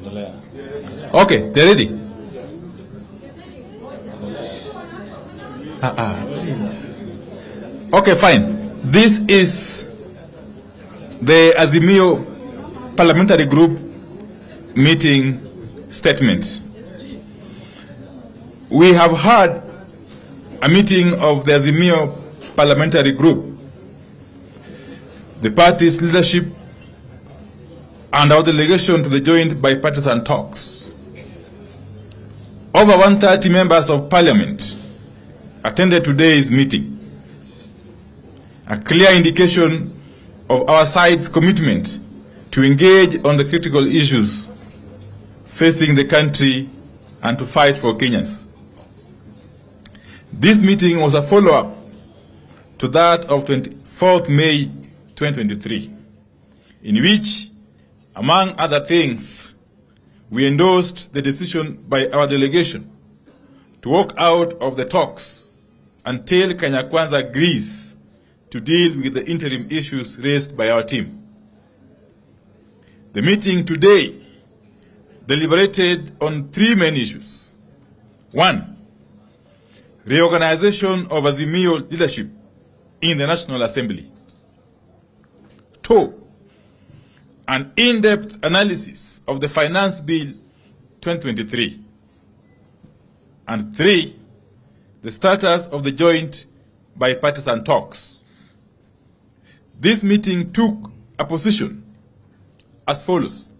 Okay, they're ready. Okay, fine. This is the Azimio Parliamentary Group meeting statement. We have had a meeting of the Azimio Parliamentary Group, the party's leadership, and our delegation to the joint bipartisan talks. Over 130 members of parliament attended today's meeting, a clear indication of our side's commitment to engage on the critical issues facing the country and to fight for Kenyans. This meeting was a follow-up to that of 24th May 2023, in which, among other things, we endorsed the decision by our delegation to walk out of the talks until Kenya Kwanza agrees to deal with the interim issues raised by our team. The meeting today deliberated on three main issues. One, reorganization of Azimio leadership in the National Assembly. Two, an in-depth analysis of the Finance Bill 2023. And three, the status of the joint bipartisan talks. This meeting took a position as follows.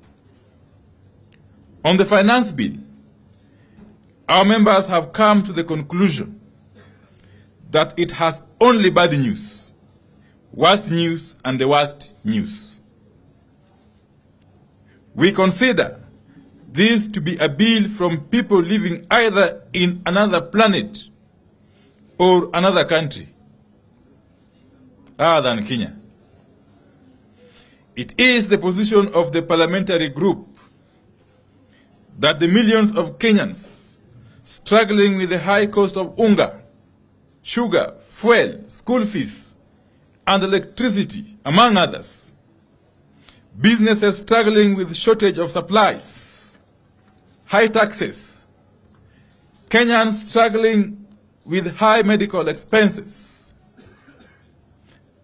On the Finance Bill, our members have come to the conclusion that it has only bad news, worst news, and the worst news. We consider this to be a bill from people living either in another planet or another country other than Kenya. It is the position of the parliamentary group that the millions of Kenyans struggling with the high cost of unga, sugar, fuel, school fees, and electricity, among others, businesses struggling with shortage of supplies, high taxes, Kenyans struggling with high medical expenses,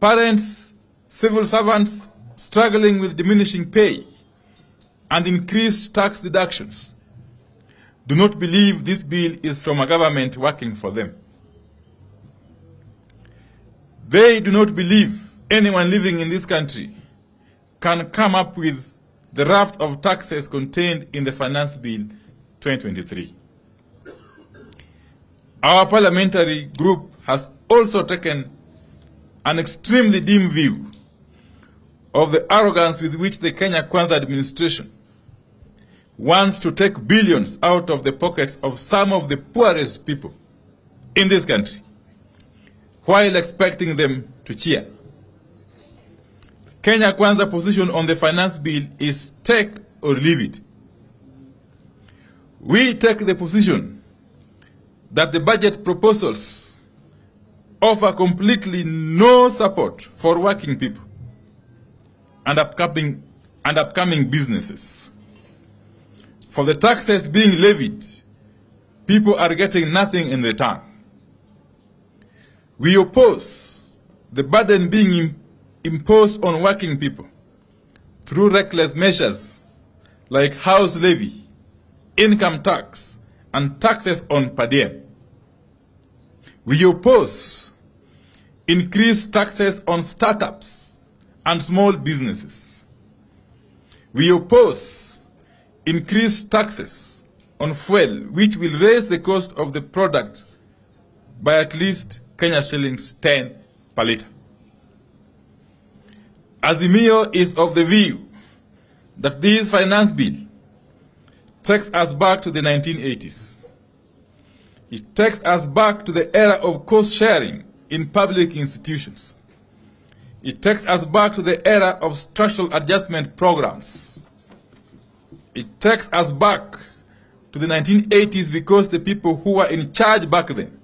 parents, civil servants struggling with diminishing pay and increased tax deductions, do not believe this bill is from a government working for them. They do not believe anyone living in this country can come up with the raft of taxes contained in the Finance Bill 2023. Our parliamentary group has also taken an extremely dim view of the arrogance with which the Kenya Kwanza administration wants to take billions out of the pockets of some of the poorest people in this country, while expecting them to cheer. Kenya Kwanza position on the Finance Bill is take or leave it. We take the position that the budget proposals offer completely no support for working people and upcoming businesses. For the taxes being levied, people are getting nothing in return. We oppose the burden being imposed on working people through reckless measures like house levy, income tax, and taxes on per diem. We oppose increased taxes on startups and small businesses. We oppose increased taxes on fuel, which will raise the cost of the product by at least Kenya shillings 10 per litre. Azimio is of the view that this finance bill takes us back to the 1980s. It takes us back to the era of cost sharing in public institutions. It takes us back to the era of structural adjustment programs. It takes us back to the 1980s because the people who were in charge back then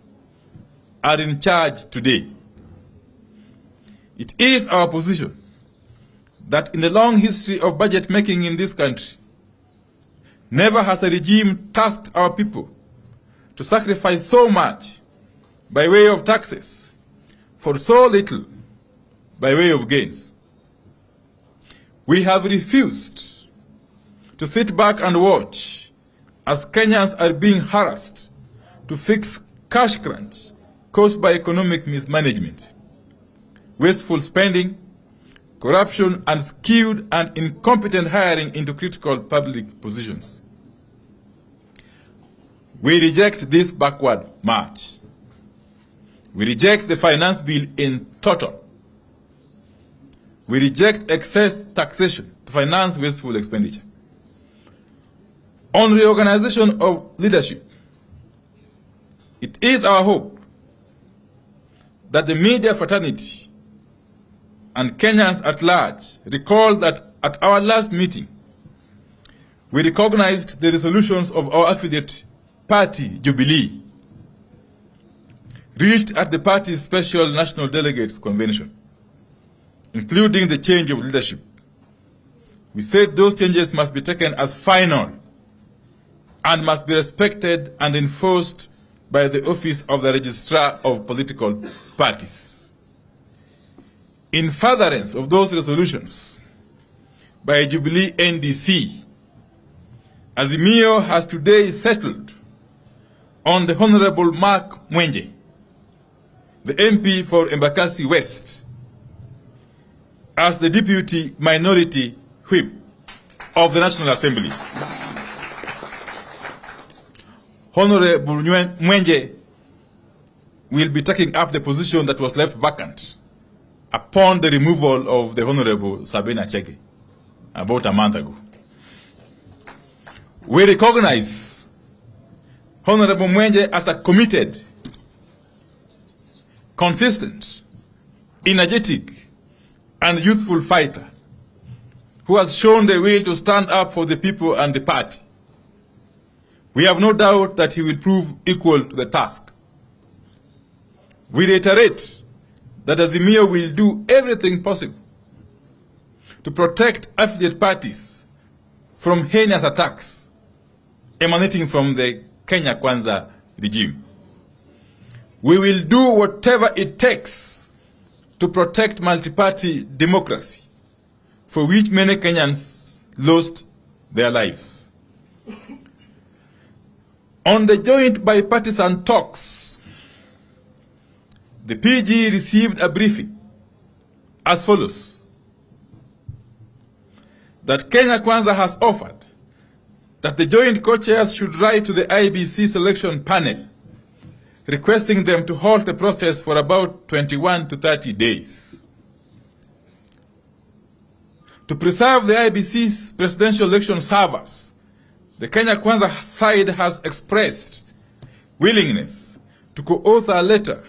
are in charge today. It is our position that in the long history of budget making in this country, Never has a regime tasked our people to sacrifice so much by way of taxes for so little by way of gains. We have refused to sit back and watch as Kenyans are being harassed to fix cash crunch caused by economic mismanagement, wasteful spending, corruption, and skewed and incompetent hiring into critical public positions. We reject this backward march. We reject the finance bill in total. We reject excess taxation to finance wasteful expenditure. On reorganization of leadership, it is our hope that the media fraternity and Kenyans at large recall that at our last meeting, we recognized the resolutions of our affiliate party, Jubilee, reached at the party's special National Delegates Convention, including the change of leadership. We said those changes must be taken as final and must be respected and enforced by the Office of the Registrar of Political Parties. In furtherance of those resolutions by Jubilee NDC, Azimio has today settled on the Honorable Mark Mwenje, the MP for Embakasi West, as the Deputy Minority Whip of the National Assembly. Honorable Mwenje will be taking up the position that was left vacant upon the removal of the Honorable Sabina Chege about a month ago. We recognize Honorable Mwenje as a committed, consistent, energetic, and youthful fighter who has shown the will to stand up for the people and the party. We have no doubt that he will prove equal to the task. We reiterate that Azimio will do everything possible to protect affiliate parties from heinous attacks emanating from the Kenya Kwanza regime. We will do whatever it takes to protect multi-party democracy, for which many Kenyans lost their lives. On the joint bipartisan talks, the PG received a briefing as follows: that Kenya Kwanza has offered that the joint co-chairs should write to the IBC selection panel requesting them to halt the process for about 21 to 30 days. To preserve the IBC's presidential election servers, the Kenya Kwanza side has expressed willingness to co-author a letter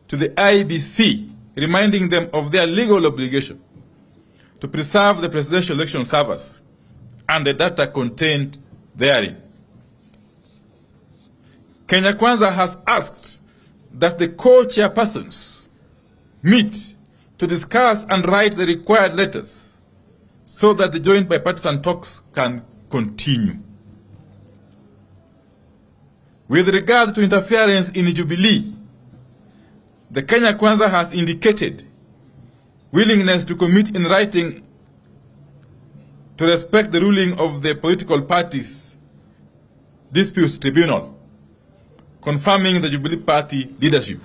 to the IBC reminding them of their legal obligation to preserve the presidential election servers and the data contained therein. Kenya Kwanza has asked that the co-chairpersons meet to discuss and write the required letters so that the joint bipartisan talks can continue. With regard to interference in Jubilee, the Kenya Kwanza has indicated willingness to commit in writing to respect the ruling of the political parties' disputes tribunal, confirming the Jubilee Party leadership.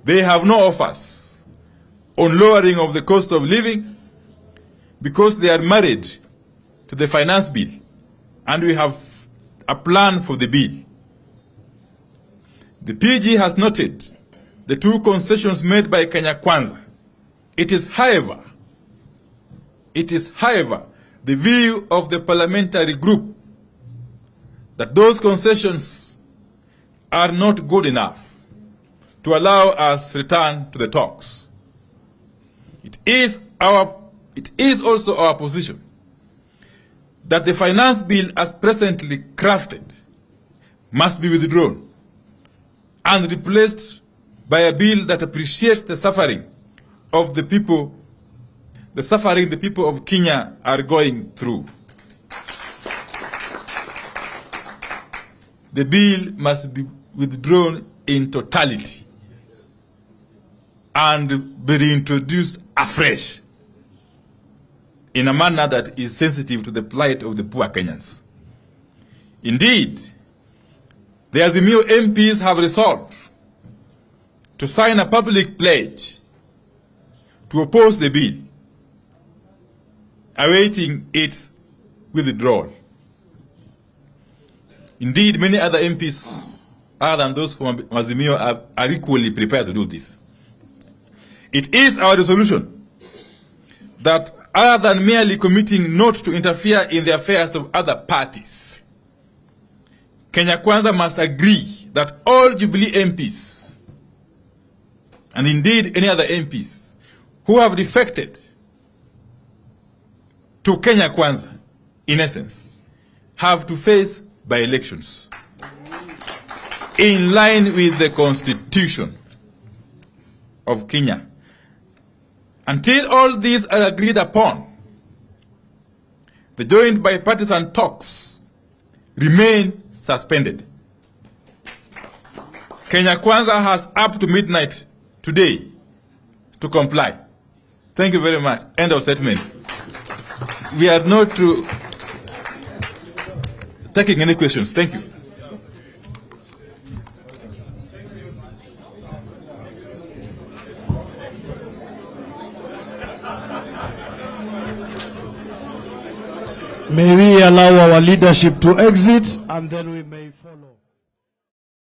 They have no offers on lowering of the cost of living because they are married to the finance bill, and we have a plan for the bill. The PG has noted the two concessions made by Kenya Kwanza. It is, however, the view of the parliamentary group that those concessions are not good enough to allow us return to the talks. It is also our position that the finance bill as presently crafted must be withdrawn and replaced by a bill that appreciates the suffering of the people, the people of Kenya are going through. the bill must be withdrawn in totality and be reintroduced afresh in a manner that is sensitive to the plight of the poor Kenyans. Indeed, the Azimio MPs have resolved to sign a public pledge to oppose the bill, awaiting its withdrawal. Indeed, many other MPs, other than those from Azimio, are equally prepared to do this. It is our resolution that other than merely committing not to interfere in the affairs of other parties, Kenya Kwanza must agree that all Jubilee MPs, and indeed any other MPs, who have defected to Kenya Kwanza, in essence, have to face by-elections in line with the Constitution of Kenya. Until all these are agreed upon, the joint bipartisan talks remain suspended. Kenya Kwanza has up to midnight today to comply. Thank you very much. End of statement. We are not taking any questions. Thank you. May we allow our leadership to exit, and then we may follow.